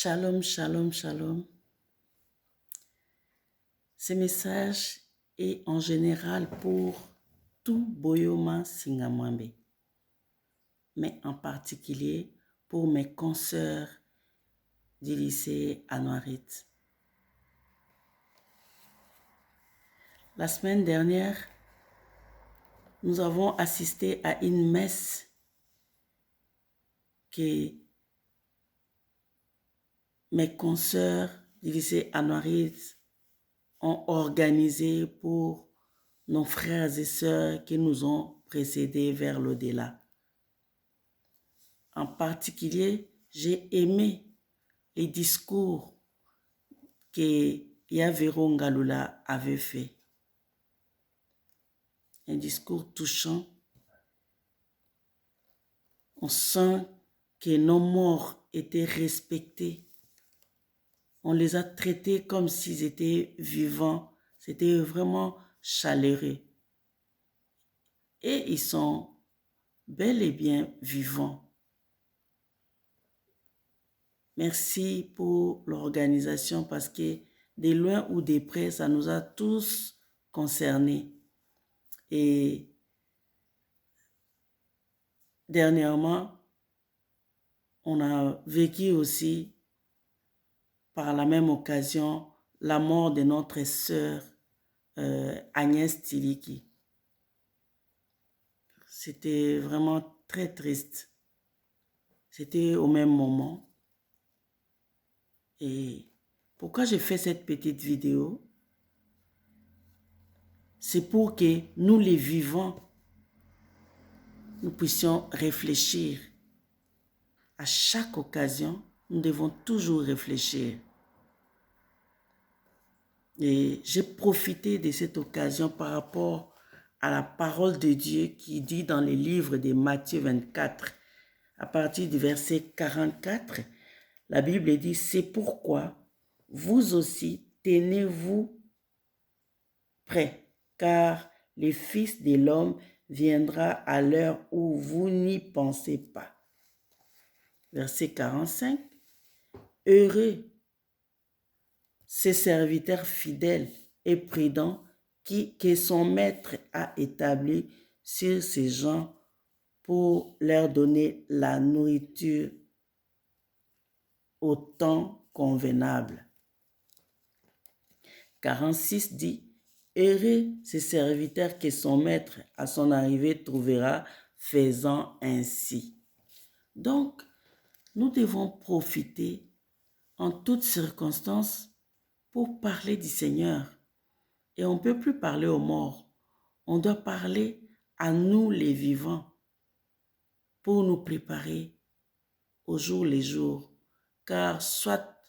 Shalom, shalom, shalom. Ce message est en général pour tout Boyoma Singamwambe, mais en particulier pour mes consoeurs du lycée Anouarit. La semaine dernière, nous avons assisté à une messe que mes consoeurs du lycée Anouarit ont organisée pour nos frères et sœurs qui nous ont précédés vers l'au-delà. En particulier, j'ai aimé les discours que Yavero Ngalula avait fait. Un discours touchant. On sent que nos morts étaient respectés. On les a traités comme s'ils étaient vivants. C'était vraiment chaleureux. Et ils sont bel et bien vivants. Merci pour l'organisation parce que de loin ou de près, ça nous a tous concernés. Et dernièrement, on a vécu aussi par la même occasion la mort de notre sœur Agnès Tiliki. C'était vraiment très triste. C'était au même moment. Et pourquoi j'ai fait cette petite vidéo? C'est pour que nous les vivants, nous puissions réfléchir. À chaque occasion, nous devons toujours réfléchir. Et j'ai profité de cette occasion par rapport à la parole de Dieu qui dit dans le livre de Matthieu 24, à partir du verset 44, la Bible dit « C'est pourquoi vous aussi tenez-vous prêts, car le Fils de l'homme viendra à l'heure où vous n'y pensez pas. » Verset 45, « Heureux ces serviteurs fidèles et prudents que son maître a établi sur ces gens pour leur donner la nourriture au temps convenable. » 46 dit, « Heureux ces serviteurs que son maître à son arrivée trouvera faisant ainsi. » Donc, nous devons profiter en toutes circonstances pour parler du Seigneur. Et on ne peut plus parler aux morts. On doit parler à nous les vivants pour nous préparer au jour les jours. Car soit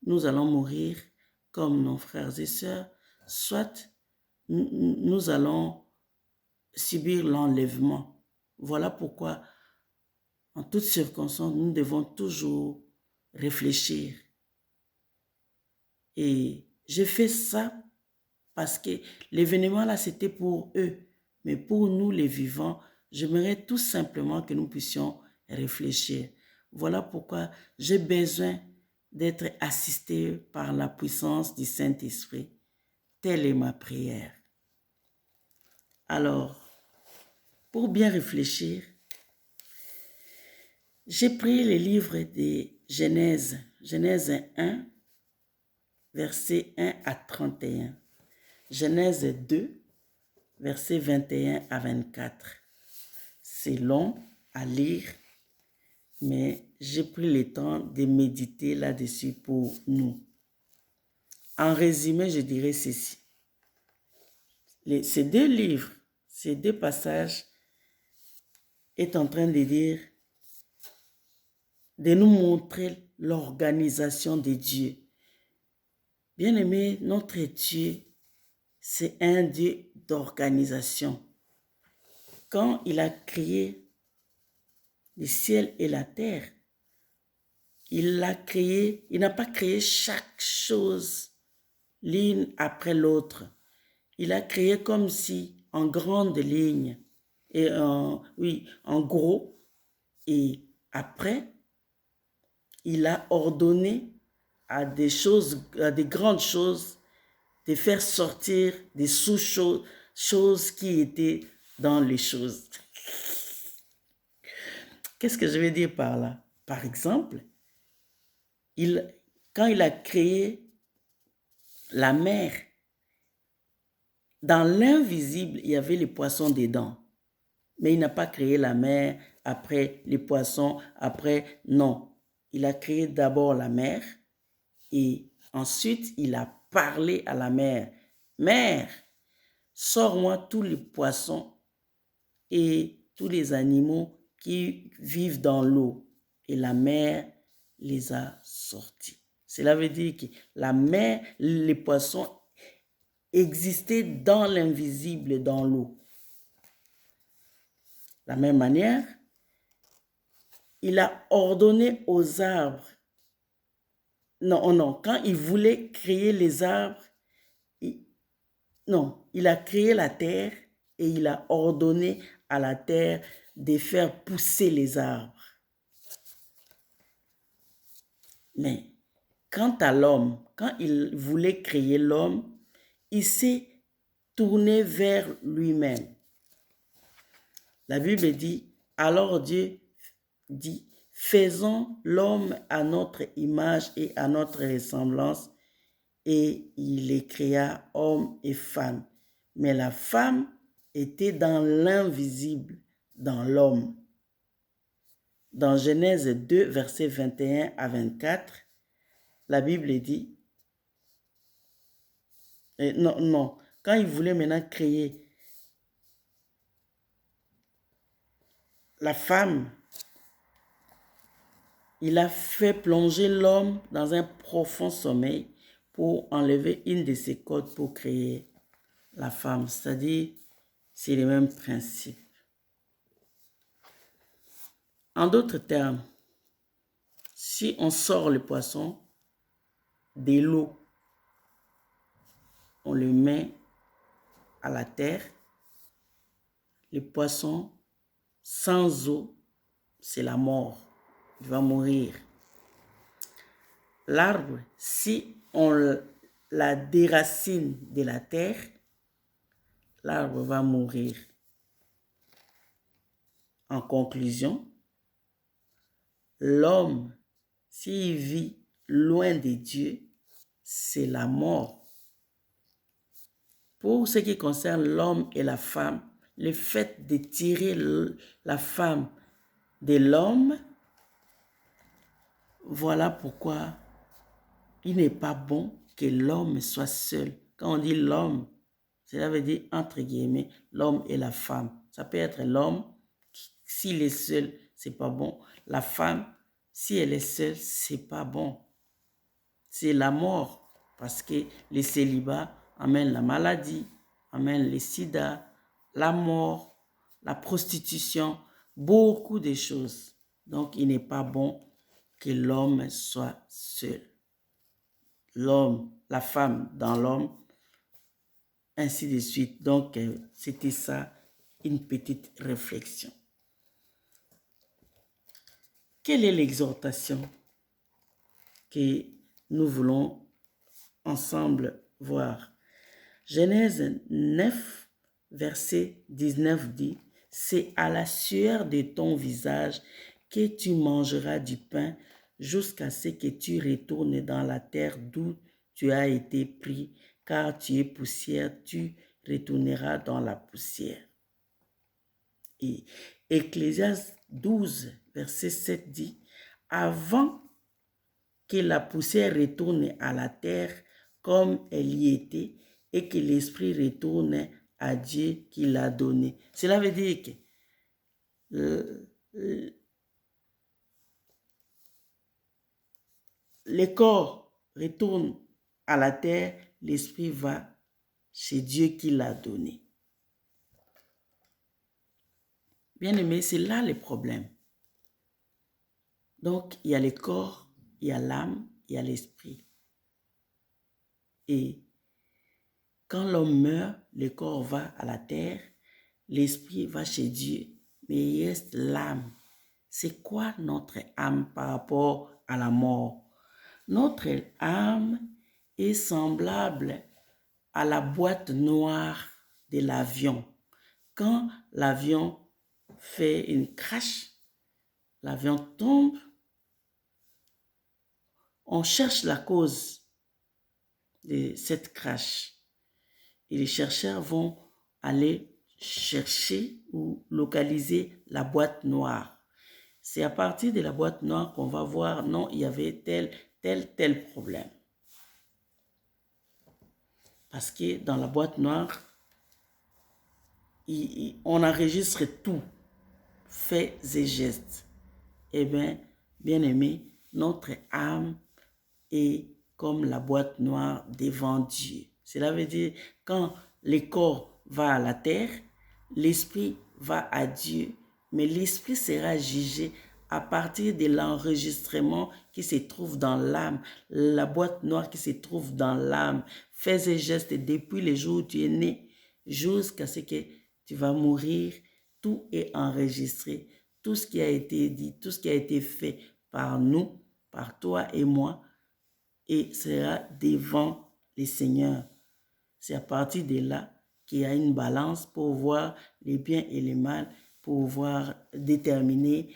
nous allons mourir comme nos frères et sœurs, soit nous allons subir l'enlèvement. Voilà pourquoi, en toutes circonstances, nous devons toujours réfléchir. Et j'ai fait ça parce que l'événement là, c'était pour eux. Mais pour nous, les vivants, j'aimerais tout simplement que nous puissions réfléchir. Voilà pourquoi j'ai besoin d'être assisté par la puissance du Saint-Esprit. Telle est ma prière. Alors, pour bien réfléchir, j'ai pris les livres de Genèse, Genèse 1, versets 1 à 31. Genèse 2, versets 21 à 24. C'est long à lire, mais j'ai pris le temps de méditer là-dessus pour nous. En résumé, je dirais ceci. Ces deux livres, ces deux passages est en train de dire, de nous montrer l'organisation de Dieu. Bien-aimé, notre Dieu, c'est un Dieu d'organisation. Quand il a créé le ciel et la terre, il l'a créé, il n'a pas créé chaque chose l'une après l'autre. Il a créé comme si en grande ligne, et en gros, et après, il a ordonné à des choses, à des grandes choses, de faire sortir des sous-choses, choses qui étaient dans les choses. Qu'est-ce que je veux dire par là? Par exemple, quand il a créé la mer, dans l'invisible, il y avait les poissons dedans. Mais il n'a pas créé la mer, après les poissons, après, non. Il a créé d'abord la mer et ensuite il a parlé à la mer. Mer, sors-moi tous les poissons et tous les animaux qui vivent dans l'eau. Et la mer les a sortis. Cela veut dire que la mer, les poissons existaient dans l'invisible, dans l'eau. De la même manière, il a ordonné aux arbres. Non, quand il voulait créer les arbres, il a créé la terre et il a ordonné à la terre de faire pousser les arbres. Mais quant à l'homme, quand il voulait créer l'homme, il s'est tourné vers lui-même. La Bible dit, alors Dieu dit, faisons l'homme à notre image et à notre ressemblance, et il les créa hommes et femmes. Mais la femme était dans l'invisible, dans l'homme. Dans Genèse 2, versets 21 à 24, la Bible dit, quand il voulait maintenant créer la femme, il a fait plonger l'homme dans un profond sommeil pour enlever une de ses côtes pour créer la femme. C'est-à-dire, c'est le même principe. En d'autres termes, si on sort le poisson de l'eau, on le met à la terre, le poisson sans eau, c'est la mort. Il va mourir. L'arbre, si on la déracine de la terre, l'arbre va mourir. En conclusion, l'homme, s'il vit loin de Dieu, c'est la mort. Pour ce qui concerne l'homme et la femme, le fait de tirer la femme de l'homme, voilà pourquoi il n'est pas bon que l'homme soit seul. Quand on dit l'homme, cela veut dire entre guillemets l'homme et la femme. Ça peut être l'homme, s'il est seul, c'est pas bon. La femme, si elle est seule, c'est pas bon. C'est la mort, parce que le célibat amène la maladie, amène le sida, la mort, la prostitution, beaucoup de choses. Donc, il n'est pas bon que l'homme soit seul. L'homme, la femme dans l'homme, ainsi de suite. Donc, c'était ça, une petite réflexion. Quelle est l'exhortation que nous voulons ensemble voir? Genèse 9, verset 19 dit, « C'est à la sueur de ton visage que tu mangeras du pain jusqu'à ce que tu retournes dans la terre d'où tu as été pris, car tu es poussière, tu retourneras dans la poussière. » Et Ecclésiaste 12, verset 7 dit, « Avant que la poussière retourne à la terre comme elle y était, et que l'esprit retourne à Dieu qui l'a donné. » Cela veut dire que le corps retourne à la terre, l'esprit va chez Dieu qui l'a donné. Bien aimé, c'est là le problème. Donc, il y a le corps, il y a l'âme, il y a l'esprit. Et quand l'homme meurt, le corps va à la terre, l'esprit va chez Dieu, mais il reste l'âme. C'est quoi notre âme par rapport à la mort. Notre âme est semblable à la boîte noire de l'avion. Quand l'avion fait une crash, l'avion tombe, on cherche la cause de cette crash. Et les chercheurs vont aller chercher ou localiser la boîte noire. C'est à partir de la boîte noire qu'on va voir, non, il y avait tel problème. Parce que dans la boîte noire, on enregistre tout, faits et gestes. Eh bien, bien aimé, notre âme est comme la boîte noire devant Dieu. Cela veut dire, quand le corps va à la terre, l'esprit va à Dieu, mais l'esprit sera jugé à partir de l'enregistrement qui se trouve dans l'âme, la boîte noire qui se trouve dans l'âme, faits et gestes depuis le jour où tu es né, jusqu'à ce que tu vas mourir, tout est enregistré, tout ce qui a été dit, tout ce qui a été fait par nous, par toi et moi, et sera devant les seigneurs. C'est à partir de là qu'il y a une balance pour voir les biens et les mal, pour pouvoir déterminer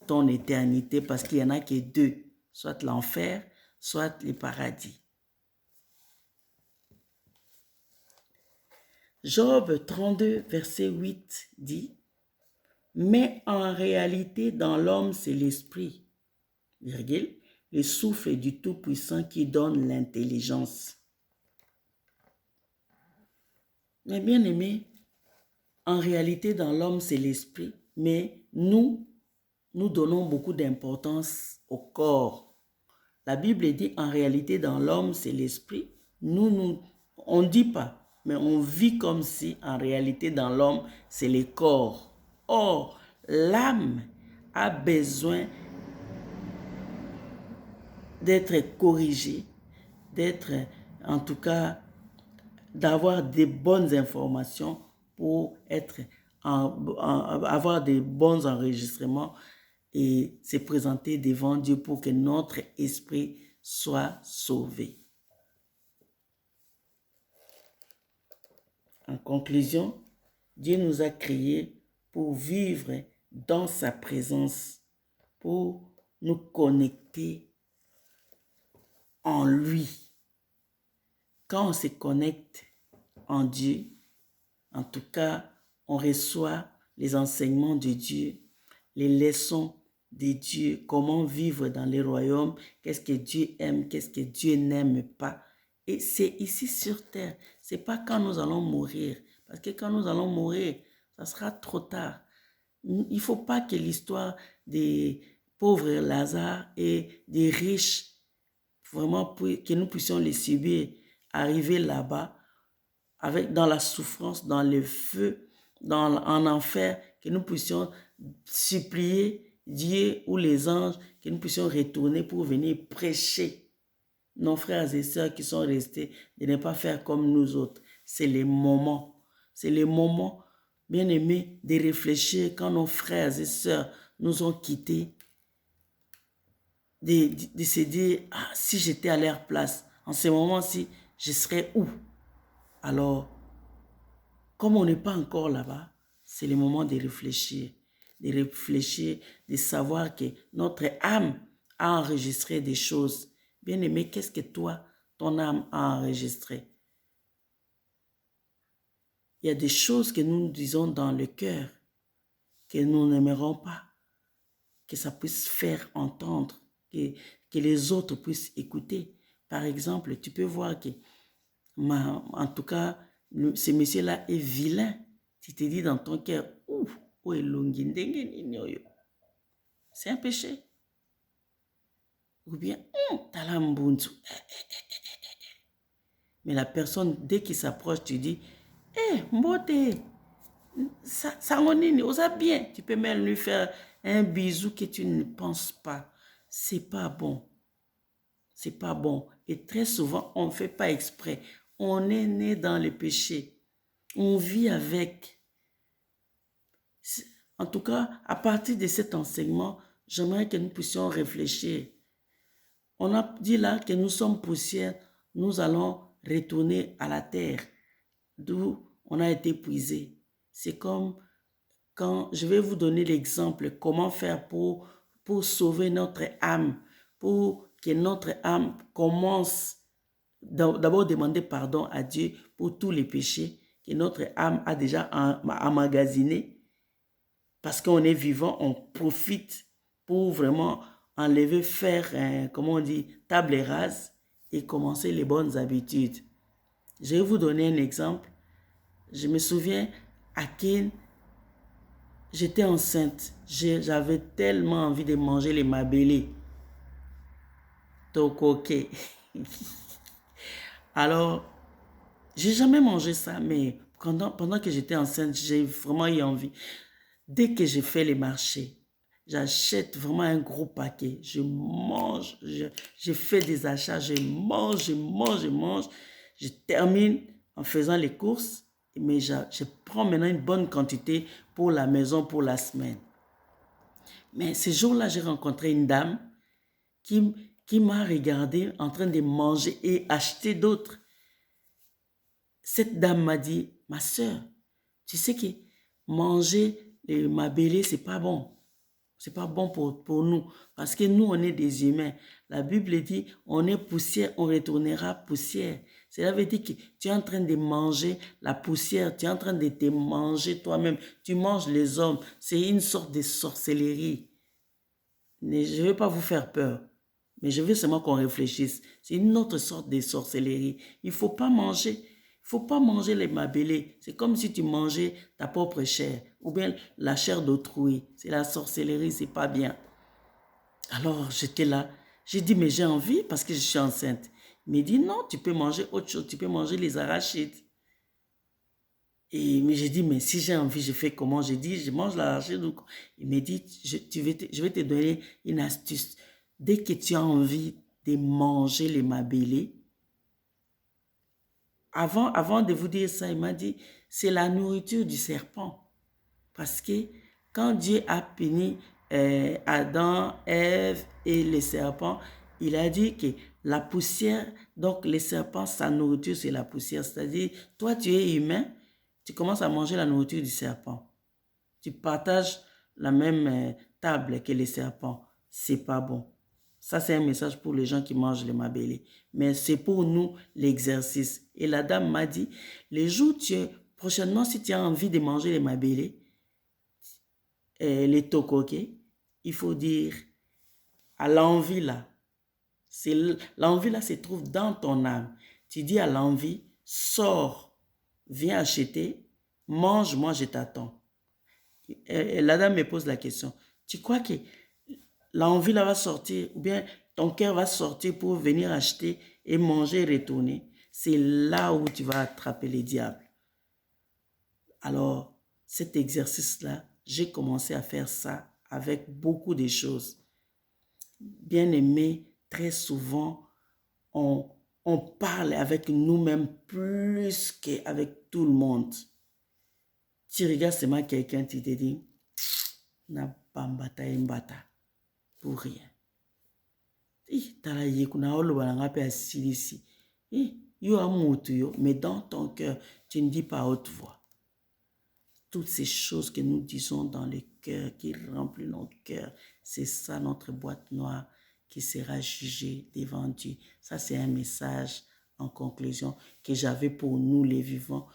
ton éternité, parce qu'il y en a que deux, soit l'enfer, soit le paradis. Job 32, verset 8 dit, « Mais en réalité, dans l'homme, c'est l'esprit, virgule, le souffle du Tout-Puissant qui donne l'intelligence. » Mais bien aimé, en réalité, dans l'homme, c'est l'esprit, mais nous donnons beaucoup d'importance au corps. La Bible dit, en réalité, dans l'homme, c'est l'esprit. On ne dit pas, mais on vit comme si, en réalité, dans l'homme, c'est le corps. Or, l'âme a besoin d'être corrigée, d'être, en tout cas, d'avoir des bonnes informations pour avoir des bons enregistrements et se présenter devant Dieu pour que notre esprit soit sauvé. En conclusion, Dieu nous a créés pour vivre dans sa présence, pour nous connecter en lui. Quand on se connecte en Dieu, en tout cas, on reçoit les enseignements de Dieu, les leçons de Dieu, comment vivre dans les royaumes, qu'est-ce que Dieu aime, qu'est-ce que Dieu n'aime pas. Et c'est ici sur terre, c'est pas quand nous allons mourir, parce que quand nous allons mourir, ça sera trop tard. Il ne faut pas que l'histoire des pauvres Lazare et des riches, vraiment que nous puissions les subir, arriver là-bas, dans la souffrance, dans le feu, en enfer, que nous puissions supplier Dieu ou les anges, que nous puissions retourner pour venir prêcher nos frères et sœurs qui sont restés, de ne pas faire comme nous autres. C'est le moment, bien aimé, de réfléchir quand nos frères et sœurs nous ont quittés, de se dire, ah, si j'étais à leur place, en ce moment-ci, je serais où? Alors, comme on n'est pas encore là-bas, c'est le moment de réfléchir, de savoir que notre âme a enregistré des choses. Bien aimé, qu'est-ce que toi, ton âme a enregistré? Il y a des choses que nous disons dans le cœur, que nous n'aimerons pas, que ça puisse faire entendre, que les autres puissent écouter. Par exemple, tu peux voir que, en tout cas, ce monsieur-là est vilain. Tu te dis dans ton cœur, c'est un péché. Ou bien, mais la personne, dès qu'il s'approche, tu dis, mbote, ça on est bien. Tu peux même lui faire un bisou que tu ne penses pas. C'est pas bon. C'est pas bon. Et très souvent, on ne fait pas exprès. On est né dans le péché. On vit avec. En tout cas, à partir de cet enseignement, j'aimerais que nous puissions réfléchir. On a dit là que nous sommes poussière, nous allons retourner à la terre, d'où on a été puisé. C'est comme quand je vais vous donner l'exemple, comment faire pour sauver notre âme, pour que notre âme commence d'abord demander pardon à Dieu pour tous les péchés que notre âme a déjà emmagasinés. Parce qu'on est vivant, on profite pour vraiment enlever, faire, comment on dit, table rase et commencer les bonnes habitudes. Je vais vous donner un exemple. Je me souviens, à Ken, j'étais enceinte. J'avais tellement envie de manger les mabélés. Tokoke. Alors, j'ai jamais mangé ça, mais pendant que j'étais enceinte, j'ai vraiment eu envie. Dès que j'ai fait les marchés, j'achète vraiment un gros paquet. Je mange, je fais des achats, je mange, je mange, je mange. Je termine en faisant les courses, mais je prends maintenant une bonne quantité pour la maison, pour la semaine. Mais ce jour-là, j'ai rencontré une dame qui m'a regardé en train de manger et acheter d'autres. Cette dame m'a dit, ma soeur, tu sais que manger les mabélés, c'est pas bon. C'est pas bon pour nous. Parce que nous, on est des humains. La Bible dit, on est poussière, on retournera poussière. Cela veut dire que tu es en train de manger la poussière, tu es en train de te manger toi-même. Tu manges les hommes. C'est une sorte de sorcellerie. Je ne veux pas vous faire peur, mais je veux seulement qu'on réfléchisse. C'est une autre sorte de sorcellerie. Il ne faut pas manger. Il ne faut pas manger les mabélés. C'est comme si tu mangeais ta propre chair ou bien la chair d'autrui. C'est la sorcellerie, c'est pas bien. Alors j'étais là. J'ai dit, mais j'ai envie parce que je suis enceinte. Il m'a dit, non, tu peux manger autre chose. Tu peux manger les arachides. Mais j'ai dit, mais si j'ai envie, je fais comment? J'ai dit, je mange l'arachide. Il m'a dit, je vais te donner une astuce. Dès que tu as envie de manger les mabélés, avant de vous dire ça, il m'a dit, c'est la nourriture du serpent. Parce que quand Dieu a puni Adam, Ève et les serpents, il a dit que la poussière, donc les serpents, sa nourriture, c'est la poussière. C'est-à-dire, toi, tu es humain, tu commences à manger la nourriture du serpent. Tu partages la même table que les serpents. C'est pas bon. Ça, c'est un message pour les gens qui mangent les mabélés. Mais c'est pour nous l'exercice. Et la dame m'a dit, les jours prochainement, si tu as envie de manger les mabélés, les tokoké, il faut dire à l'envie là. L'envie là se trouve dans ton âme. Tu dis à l'envie, sors, viens acheter, mange, moi je t'attends. La dame me pose la question, tu crois que l'envie là va sortir ou bien ton cœur va sortir pour venir acheter et manger et retourner? C'est là où tu vas attraper les diables. Alors, cet exercice-là, j'ai commencé à faire ça avec beaucoup de choses. Bien aimé, très souvent, on parle avec nous-mêmes plus qu'avec tout le monde. Tu regardes seulement quelqu'un, tu te dis, na bambata imbata, pour rien. Mais dans ton cœur, tu ne dis pas à haute voix. Toutes ces choses que nous disons dans le cœur, qui remplissent notre cœur, c'est ça notre boîte noire qui sera jugée devant Dieu. Ça, c'est un message en conclusion que j'avais pour nous les vivants.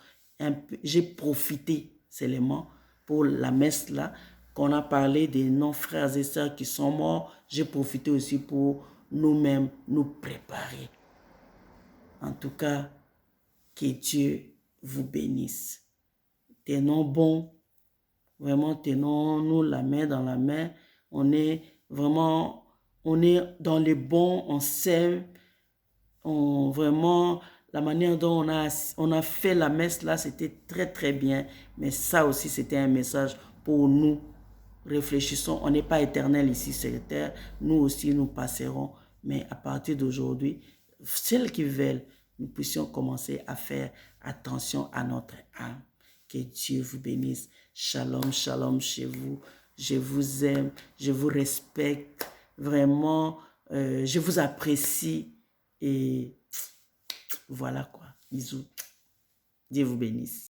J'ai profité seulement pour la messe là, qu'on a parlé de nos frères et sœurs qui sont morts. J'ai profité aussi pour nous-mêmes nous préparer. En tout cas, que Dieu vous bénisse. Tenons bon, vraiment tenons-nous la main dans la main. On est vraiment, on est dans les bons, on s'aime. Vraiment, la manière dont on a fait la messe là, c'était très très bien. Mais ça aussi, c'était un message pour nous. Réfléchissons, on n'est pas éternel ici sur la terre. Nous aussi, nous passerons. Mais à partir d'aujourd'hui, celles qui veulent, nous puissions commencer à faire attention à notre âme. Que Dieu vous bénisse. Shalom, shalom chez vous. je vous aime, je vous respecte. Vraiment, je vous apprécie. Et voilà quoi. Bisous. Dieu vous bénisse.